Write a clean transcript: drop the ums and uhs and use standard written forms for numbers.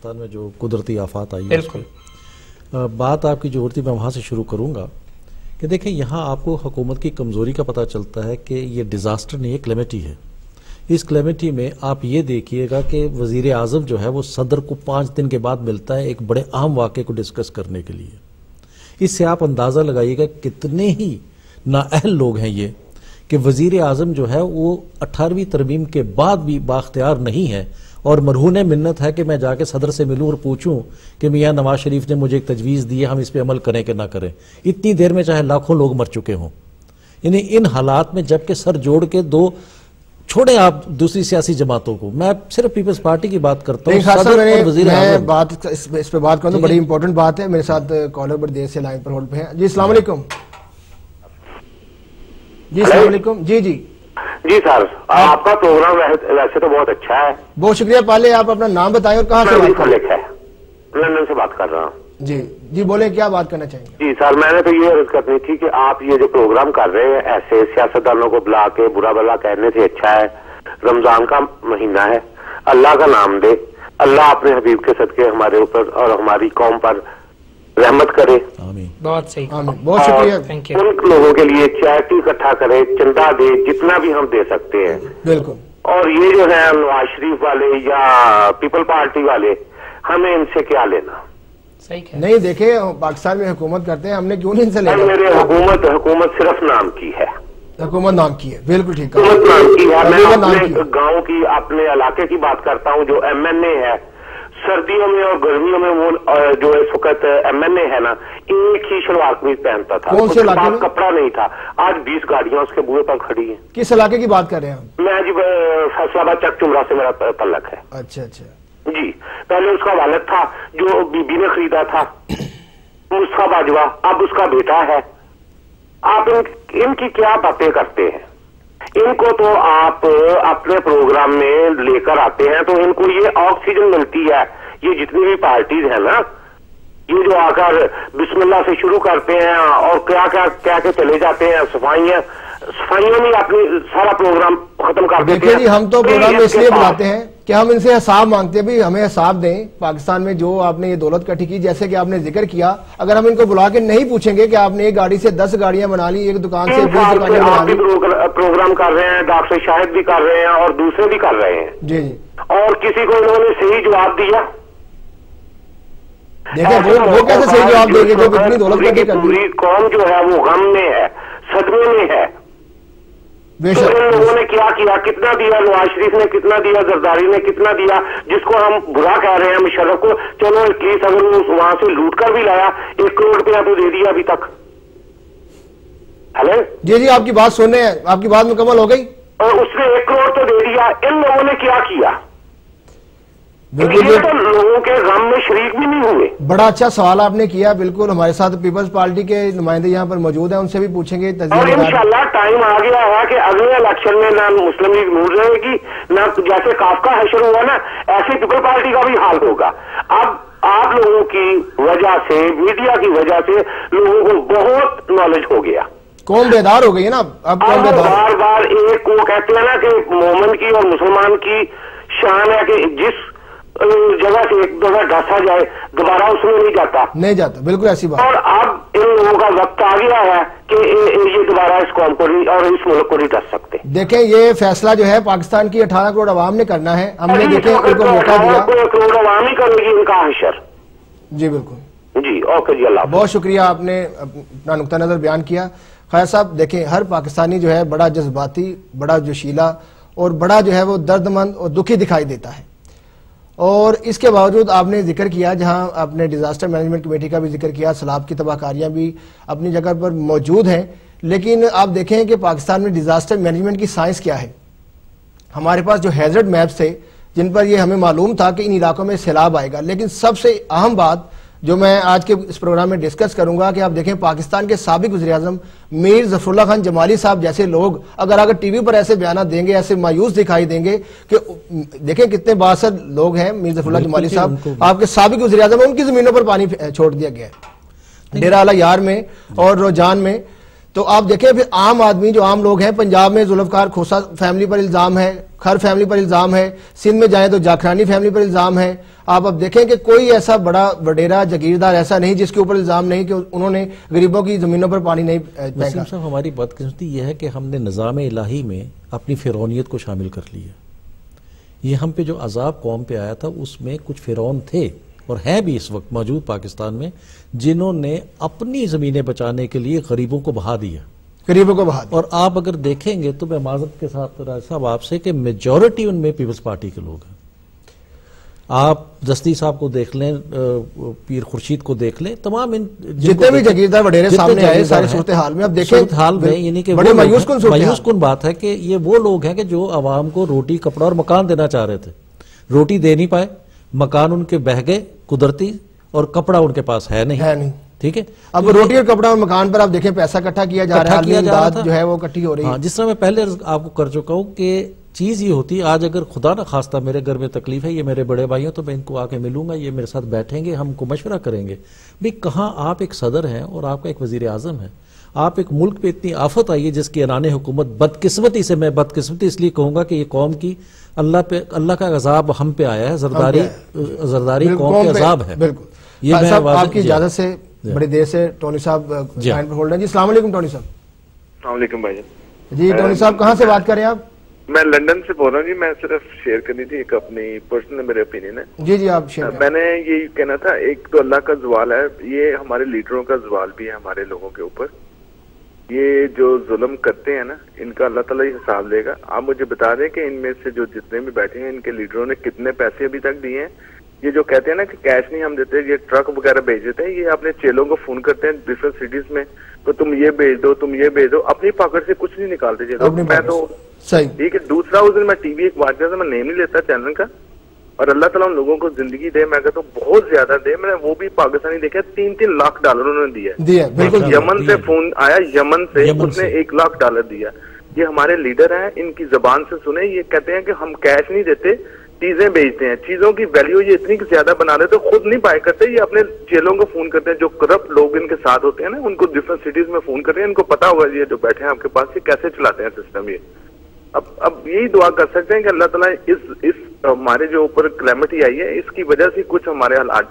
پاکستان میں جو قدرتی آفات آئی ہے اس پہ بات آپ کی جو ہوتی میں وہاں سے شروع کروں گا کہ دیکھیں یہاں آپ کو حکومت کی کمزوری کا پتہ چلتا ہے کہ یہ ڈیزاسٹر نہیں ہے، کلیمٹی ہے۔ اس کلیمٹی میں آپ یہ دیکھیے گا کہ وزیر اعظم جو ہے وہ صدر کو 5 دن کے بعد ملتا ہے ایک بڑے اہم واقعے کو ڈسکس کرنے کے لیے۔ اس سے آپ اندازہ لگائیے گا کتنے ہی نااہل لوگ ہیں یہ کہ وزیر اعظم جو ہے وہ 18ویں ترمیم کے بعد بھی بااختیار نہیں ہے اور مرہون منت ہے کہ میں جا کے صدر سے ملوں اور پوچھوں کہ میاں نواز شریف نے مجھے ایک تجویز دی ہے، ہم اس پہ عمل کریں کہ نہ کریں۔ اتنی دیر میں چاہے لاکھوں لوگ مر چکے ہوں، یعنی ان حالات میں جب کہ سر جوڑ کے دو چھوڑیں آپ دوسری سیاسی جماعتوں کو، میں صرف پیپلز پارٹی کی بات کرتا ہوں، صدر اور وزیر اعظم اس پہ بات کروں، بڑی امپورٹنٹ بات ہے۔ میرے ساتھ کالر بڑی دیر سے لائن پر ہولڈ پہ ہیں۔ جی السلام علیکم۔ جی السلام علیکم۔ جی جی جی سر، آپ کا پروگرام ویسے تو بہت اچھا ہے، بہت شکریہ۔ پہلے آپ اپنا نام بتائیں اور کہاں سے بات کر رہے ہیں؟ لندن سے بات کر رہا ہوں۔ جی جی بولیں، کیا بات کرنا چاہیں گے؟ جی سر، میں نے تو یہ عرض کرنی تھی کہ آپ یہ جو پروگرام کر رہے ہیں ایسے سیاستدانوں کو بلا کے برا بلا کہنے سے اچھا ہے رمضان کا مہینہ ہے، اللہ کا نام دے، اللہ اپنے حبیب کے صدقے ہمارے اوپر اور ہماری قوم پر رحمت کرے۔ آمین۔ بہت صحیح، بہت شکریہ۔ ان لوگوں کے لیے چیریٹی اکٹھا کرے، چندہ دے، جتنا بھی ہم دے سکتے ہیں۔ بالکل۔ اور یہ جو ہے نواز شریف والے یا پیپل پارٹی والے، ہمیں ان سے کیا لینا؟ نہیں دیکھیں، پاکستان میں حکومت کرتے ہیں، ہم نے کیوں نہیں ان سے لینا؟ میرے حکومت صرف نام کی ہے، حکومت نام کی ہے، بالکل ٹھیک ہے، حکومت نام کی ہے۔ میں اپنے گاؤں کی، اپنے علاقے کی بات کرتا ہوں، جو ایم این اے ہے سردیوں میں اور گرمیوں میں وہ جو اس وقت ایم این اے ہے نا، ایک ہی شلوار قمیض پہنتا تھا، کون سے علاقے میں؟ کپڑا نہیں تھا۔ آج 20 گاڑیاں اس کے بوئے پر کھڑی ہیں۔ کس علاقے کی بات کر رہے ہیں؟ میں جی فیصلہ آباد چک چمرا سے میرا تعلق ہے۔ اچھا اچھا جی، پہلے اس کا والد تھا جو بی بی نے خریدا تھا، مصطفیٰ باجوہ، اب اس کا بیٹا ہے۔ آپ ان کی کیا باتیں کرتے ہیں؟ ان کو تو آپ اپنے پروگرام میں لے کر آتے ہیں تو ان کو یہ آکسیجن ملتی ہے۔ یہ جتنی بھی پارٹیز ہیں نا، یہ جو آ کر بسم اللہ سے شروع کرتے ہیں اور کیا کیا کے چلے جاتے ہیں، صفائیوں میں اپنی سارا پروگرام ختم کر دیتے ہیں۔ دیکھیں جی، ہم تو پروگرام اس لیے بلاتے ہیں کہ ہم ان سے حساب مانگتے ہیں، بھی ہمیں حساب دیں۔ پاکستان میں جو آپ نے یہ دولت کٹھی کی، جیسے کہ آپ نے ذکر کیا، اگر ہم ان کو بلا کے نہیں پوچھیں گے کہ آپ نے ایک گاڑی سے 10 گاڑیاں بنا لی، ایک دکان سے 20 دکانیں بنا لی، پروگرام کر رہے ہیں، ڈاکٹر شاہد بھی کر رہے ہیں اور دوسرے بھی کر رہے ہیں، جی جی، اور کسی کو انہوں نے صحیح جواب دیا؟ دیکھیں وہ کیسے صحیح جواب دیں گے جب اتنی دولت کٹھی کر دی؟ پوری قوم جو ہے وہ غم میں ہے، صدمے میں ہے۔ بے تو شک ان لوگوں نے کیا کیا، کتنا دیا، نواز شریف نے کتنا دیا، زرداری نے کتنا دیا، جس کو ہم برا کہہ رہے ہیں مشرف کو، چلو ایٹ لیسٹ اگر وہ وہاں سے لوٹ کر بھی لایا، 1 کروڑ روپیہ تو دے دیا ابھی تک۔ ہلو جی جی، آپ کی بات سننے ہیں، آپ کی بات مکمل ہو گئی؟ اور اس نے 1 کروڑ تو دے دیا۔ ان لوگوں نے کیا کیا؟ بالکل یہ تو لوگوں کے غم میں شریک بھی نہیں ہوئے۔ بڑا اچھا سوال آپ نے کیا۔ بالکل ہمارے ساتھ پیپلز پارٹی کے نمائندے یہاں پر موجود ہیں، ان سے بھی پوچھیں گے۔ اور انشاءاللہ ٹائم آ گیا ہے کہ اگلے الیکشن میں نہ مسلم لیگ نور رہے گی، نہ جیسے کاف کا حشر ہوا نا، ایسے پیپل پارٹی کا بھی حال ہوگا۔ اب آپ لوگوں کی وجہ سے، میڈیا کی وجہ سے لوگوں کو بہت نالج ہو گیا، قوم بیدار ہو گئی ہے نا۔ اب قوم بیدار، بار بار ایک وہ کہتے ہیں نا کہ مومن کی اور مسلمان کی شان ہے کہ جس جگہ سے ایک دفعہ ڈسا جائے دوبارہ اس میں نہیں جاتا، بالکل ایسی بات۔ اور اب ان لوگوں کا وقت آ گیا ہے کہ یہ دوبارہ اس قوم کو نہیں اور اس ملک کو نہیں ڈس سکتے۔ دیکھیں یہ فیصلہ جو ہے پاکستان کی 18 کروڑ عوام نے کرنا ہے، ہم نے دیکھیں ان کو موقع دیا۔ 1 کروڑ عوام ہی کرے گی ان کا حشر۔ جی بالکل جی، اوکے جی، اللہ بہت شکریہ، آپ نے اپنا نقطہ نظر بیان کیا۔ خیر صاحب دیکھیں، ہر پاکستانی جو ہے بڑا جذباتی، بڑا جوشیلا اور بڑا جو ہے وہ درد مند اور دکھی دکھائی دیتا ہے، اور اس کے باوجود آپ نے ذکر کیا، جہاں آپ نے ڈیزاسٹر مینجمنٹ کمیٹی کا بھی ذکر کیا، سیلاب کی تباہ کاریاں بھی اپنی جگہ پر موجود ہیں، لیکن آپ دیکھیں کہ پاکستان میں ڈیزاسٹر مینجمنٹ کی سائنس کیا ہے۔ ہمارے پاس جو ہیزرڈ میپس تھے جن پر یہ ہمیں معلوم تھا کہ ان علاقوں میں سیلاب آئے گا، لیکن سب سے اہم بات جو میں آج کے اس پروگرام میں ڈسکس کروں گا کہ آپ دیکھیں پاکستان کے سابق وزیر اعظم میر ظفر اللہ خان جمالی صاحب جیسے لوگ اگر ٹی وی پر ایسے بیانات دیں گے، ایسے مایوس دکھائی دیں گے کہ دیکھیں کتنے بااثر لوگ ہیں میر ظفر اللہ جمالی صاحب، آپ کے سابق وزیر اعظم، ان کی زمینوں پر پانی چھوڑ دیا گیا ہے ڈیرہ اعلیٰ یار میں اور روجان میں۔ تو آپ دیکھیں پھر عام آدمی جو عام لوگ ہیں، پنجاب میں ذوالفقار کھوسا فیملی پر الزام ہے، خر فیملی پر الزام ہے، سندھ میں جائیں تو جاکھرانی فیملی پر الزام ہے. آپ اب دیکھیں کہ کوئی ایسا بڑا وڈیرا جگیردار ایسا نہیں جس کے اوپر الزام نہیں کہ انہوں نے غریبوں کی زمینوں پر پانی نہیں وسیم صاحب، ہماری بدقسمتی یہ ہے کہ ہم نے نظام الہی میں اپنی فرعونیت کو شامل کر لیا. یہ ہم پہ جو عذاب قوم پہ آیا تھا اس میں کچھ فرعون تھے اور ہیں بھی اس وقت موجود پاکستان میں، جنہوں نے اپنی زمینیں بچانے کے لیے غریبوں کو بہا دیا. غریبوں کو بہا دیا. اور آپ اگر دیکھیں گے تو میں معذرت کے ساتھ راج صاحب آپ سے کہ میجورٹی ان میں پیپلز پارٹی کے لوگ ہیں. آپ دستی صاحب کو دیکھ لیں، پیر خورشید کو دیکھ لیں، تمام جتنے بھی جگیردار وڈیرے سامنے آئے ساری صورتحال میں، اب دیکھیں صورتحال میں یعنی کہ بڑے مایوس کن بات ہے کہ یہ وہ لوگ ہیں کہ جو عوام کو روٹی کپڑا اور مکان دینا چاہ رہے تھے، روٹی دے نہیں پائے، مکان ان کے بہہ گئے قدرتی، اور کپڑا ان کے پاس ہے نہیں. ٹھیک ہے، اب روٹی اور کپڑا اور مکان پر آپ دیکھیں پیسہ اکٹھا کیا جا رہا ہے، امداد جو ہے وہ اکٹھی ہو رہی ہے. جس طرح میں پہلے آپ کو کر چکا ہوں کہ چیز یہ ہوتی ہے، آج اگر خدا نہ خواستہ میرے گھر میں تکلیف ہے، یہ میرے بڑے بھائی ہیں تو میں ان کو آ کے ملوں گا، یہ میرے ساتھ بیٹھیں گے، ہم کو مشورہ کریں گے. بھئی کہاں آپ ایک صدر ہیں اور آپ کا ایک وزیر اعظم ہے، آپ ایک ملک پہ اتنی آفت آئی ہے جس کی عنان حکومت بدقسمتی سے، میں بدقسمتی اس لیے کہوں گا کہ یہ قوم کی اللہ کا عذاب ہم پہ آیا ہے، زرداری قوم کے عذاب ہے. بالکل. یہ آپ کی اجازت سے بڑی دیر سے ٹونی صاحب لائن پر ہولڈ ہیں. جی السلام علیکم ٹونی صاحب. السلام علیکم بھائی. جی ٹونی صاحب کہاں سے بات کر رہے ہیں آپ؟ میں لندن سے بول رہا ہوں جی. میں صرف شیئر کرنی تھی ایک اپنی پرسنل میرے اوپینین ہے. جی جی آپ شیئر. میں نے یہ کہنا تھا، ایک تو اللہ کا زوال ہے، یہ ہمارے لیڈروں کا زوال بھی ہے ہمارے لوگوں کے اوپر. یہ جو ظلم کرتے ہیں نا، ان کا اللہ تعالیٰ ہی حساب لے گا. آپ مجھے بتا دیں کہ ان میں سے جو جتنے بھی بیٹھے ہیں ان کے لیڈروں نے کتنے پیسے ابھی تک دیے ہیں. یہ جو کہتے ہیں نا کہ کیش نہیں ہم دیتے، یہ ٹرک وغیرہ بھیج دیتے ہیں، یہ اپنے چیلوں کو فون کرتے ہیں ڈفرنٹ سٹیز میں تو تم یہ بھیج دو، تم یہ بھیج دو، اپنی پاکٹ سے کچھ نہیں نکالتے. میں تو ٹھیک ہے. دوسرا اس دن میں ٹی وی ایک واقعہ سے میں نیم نہیں لیتا چینل کا، اور اللہ تعالیٰ ان لوگوں کو زندگی دے، میں کہتا ہوں بہت زیادہ دے. میں نے وہ بھی پاکستانی دیکھا، 3-3 لاکھ ڈالر انہوں نے دیا. یمن سے فون آیا، یمن سے اس نے 1 لاکھ ڈالر دیا. یہ ہمارے لیڈر ہیں، ان کی زبان سے سنیں. یہ کہتے ہیں کہ ہم کیش نہیں دیتے، چیزیں بیچتے ہیں. چیزوں کی ویلیو یہ اتنی زیادہ بنا دیتے، خود نہیں پائے کرتے. یہ اپنے چیلوں کو فون کرتے ہیں، جو کرپٹ لوگ ان کے ساتھ ہوتے ہیں نا، ان کو ڈفرنٹ سٹیز میں فون کرتے ہیں. ان کو پتا ہوگا یہ جو بیٹھے ہیں آپ کے پاس، یہ کیسے چلاتے ہیں سسٹم. یہ اب یہی دعا کر سکتے ہیں کہ اللہ تعالیٰ اس ہمارے جو اوپر کلیمٹی آئی ہے، اس کی وجہ سے کچھ ہمارے حالات